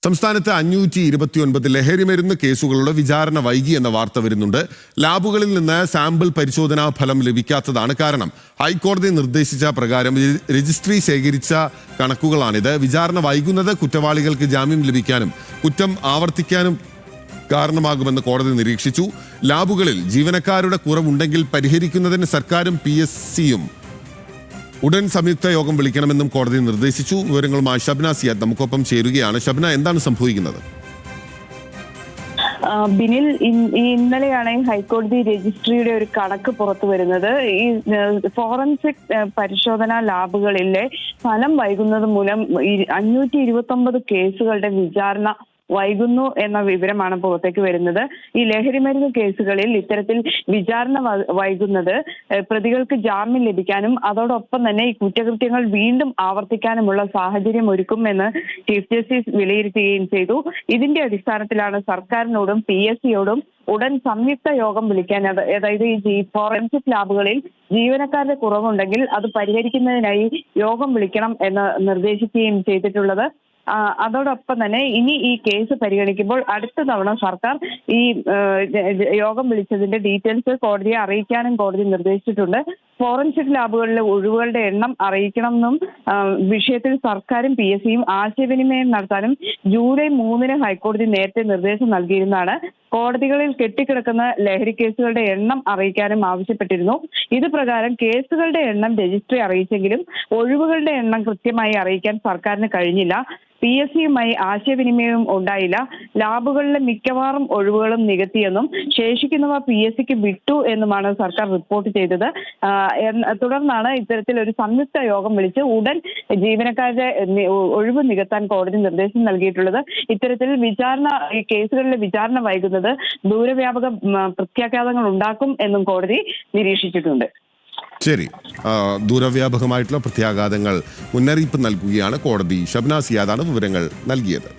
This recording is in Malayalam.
സംസ്ഥാനത്ത് 529 ലഹരിമരുന്ന് കേസുകളുടെ വിചാരണ വൈകി എന്ന വാർത്ത വരുന്നുണ്ട്. ലാബുകളിൽ നിന്ന് സാമ്പിൾ പരിശോധനാ ഫലം ലഭിക്കാത്തതാണ് കാരണം. ഹൈക്കോടതി നിർദ്ദേശിച്ച പ്രകാരം രജിസ്ട്രി ശേഖരിച്ച കണക്കുകളാണിത്. വിചാരണ വൈകുന്നത് കുറ്റവാളികൾക്ക് ജാമ്യം ലഭിക്കാനും കുറ്റം ആവർത്തിക്കാനും കാരണമാകുമെന്ന് കോടതി നിരീക്ഷിച്ചു. ലാബുകളിൽ ജീവനക്കാരുടെ കുറവുണ്ടെങ്കിൽ പരിഹരിക്കുന്നതിന് സർക്കാരും PSCയും ഉടൻ സംയുക്ത യോഗം വിളിക്കണമെന്നും കോടതി നിർദ്ദേശിച്ചു. വിവരങ്ങളുമായി ഷബ്ന സിയാദ് നമുക്കൊപ്പം ചേരുകയാണ്. ഷബ്ന, എന്താണ് സംഭവിക്കുന്നത്? ബിനിൽ, ഇന്നലെയാണ് ഹൈക്കോടതി രജിസ്ട്രിയുടെ ഒരു കണക്ക് പുറത്തു വരുന്നത്. ഈ ഫോറൻസിക് പരിശോധനാ ലാബുകളിലെ ഫലം വൈകുന്നത് മൂലം 529 കേസുകളുടെ വിചാരണ വൈകുന്നു എന്ന വിവരമാണ് പുറത്തേക്ക് വരുന്നത്. ഈ ലഹരിമരുന്ന് കേസുകളിൽ ഇത്തരത്തിൽ വിചാരണ വൈകുന്നത് പ്രതികൾക്ക് ജാമ്യം ലഭിക്കാനും അതോടൊപ്പം തന്നെ ഈ കുറ്റകൃത്യങ്ങൾ വീണ്ടും ആവർത്തിക്കാനുമുള്ള സാഹചര്യം ഒരുക്കുമെന്ന് ചീഫ് ജസ്റ്റിസ് വിലയിരുത്തുകയും ചെയ്തു. ഇതിന്റെ അടിസ്ഥാനത്തിലാണ് സർക്കാരിനോടും PSCയോടും ഉടൻ സംയുക്ത യോഗം വിളിക്കാൻ, അതായത് ഈ ഫോറൻസിക് ലാബുകളിൽ ജീവനക്കാരുടെ കുറവുണ്ടെങ്കിൽ അത് പരിഹരിക്കുന്നതിനായി യോഗം വിളിക്കണം എന്ന് നിർദ്ദേശിക്കുകയും ചെയ്തിട്ടുള്ളത്. അതോടൊപ്പം തന്നെ ഇനി ഈ കേസ് പരിഗണിക്കുമ്പോൾ അടുത്ത തവണ സർക്കാർ ഈ യോഗം വിളിച്ചതിന്റെ ഡീറ്റെയിൽസ് കോടതിയെ അറിയിക്കാനും കോടതി നിർദ്ദേശിച്ചിട്ടുണ്ട്. ഫോറൻസിക് ലാബുകളിലെ ഒഴിവുകളുടെ എണ്ണം അറിയിക്കണമെന്നും വിഷയത്തിൽ സർക്കാരും PSCയും ആശയവിനിമയം നടത്താനും ജൂലൈ 3 ഹൈക്കോടതി നേരത്തെ നിർദ്ദേശം നൽകിയിരുന്നതാണ്. കോടതികളിൽ കെട്ടിക്കിടക്കുന്ന ലഹരി കേസുകളുടെ എണ്ണം അറിയിക്കാനും ആവശ്യപ്പെട്ടിരുന്നു. ഇത് പ്രകാരം കേസുകളുടെ എണ്ണം രജിസ്ട്രി അറിയിച്ചെങ്കിലും ഒഴിവുകളുടെ എണ്ണം കൃത്യമായി അറിയിക്കാൻ സർക്കാരിന് കഴിഞ്ഞില്ല. PSCയുമായി ആശയവിനിമയവും ഉണ്ടായില്ല. ലാബുകളിലെ മിക്കവാറും ഒഴിവുകളും നികത്തിയെന്നും ശേഷിക്കുന്നവ PSCക്ക് വിട്ടു എന്നുമാണ് സർക്കാർ റിപ്പോർട്ട് ചെയ്തത്. തുടർന്നാണ് ഇത്തരത്തിൽ ഒരു സംയുക്ത യോഗം വിളിച്ച് ഉടൻ ജീവനക്കാരുടെ ഒഴിവ് നികത്താൻ കോടതി നിർദ്ദേശം നൽകിയിട്ടുള്ളത്. ഇത്തരത്തിൽ ഈ കേസുകളിലെ വിചാരണ വൈകുന്നത് ദൂരവ്യാപക പ്രത്യാഘാതങ്ങൾ ഉണ്ടാക്കും എന്നും കോടതി നിരീക്ഷിച്ചിട്ടുണ്ട്. ശരി, ദൂരവ്യാപകമായിട്ടുള്ള പ്രത്യാഘാതങ്ങൾ മുന്നറിയിപ്പ് നൽകുകയാണ് കോടതി. ഷബ്ന സിയാദാണ് വിവരങ്ങൾ നൽകിയത്.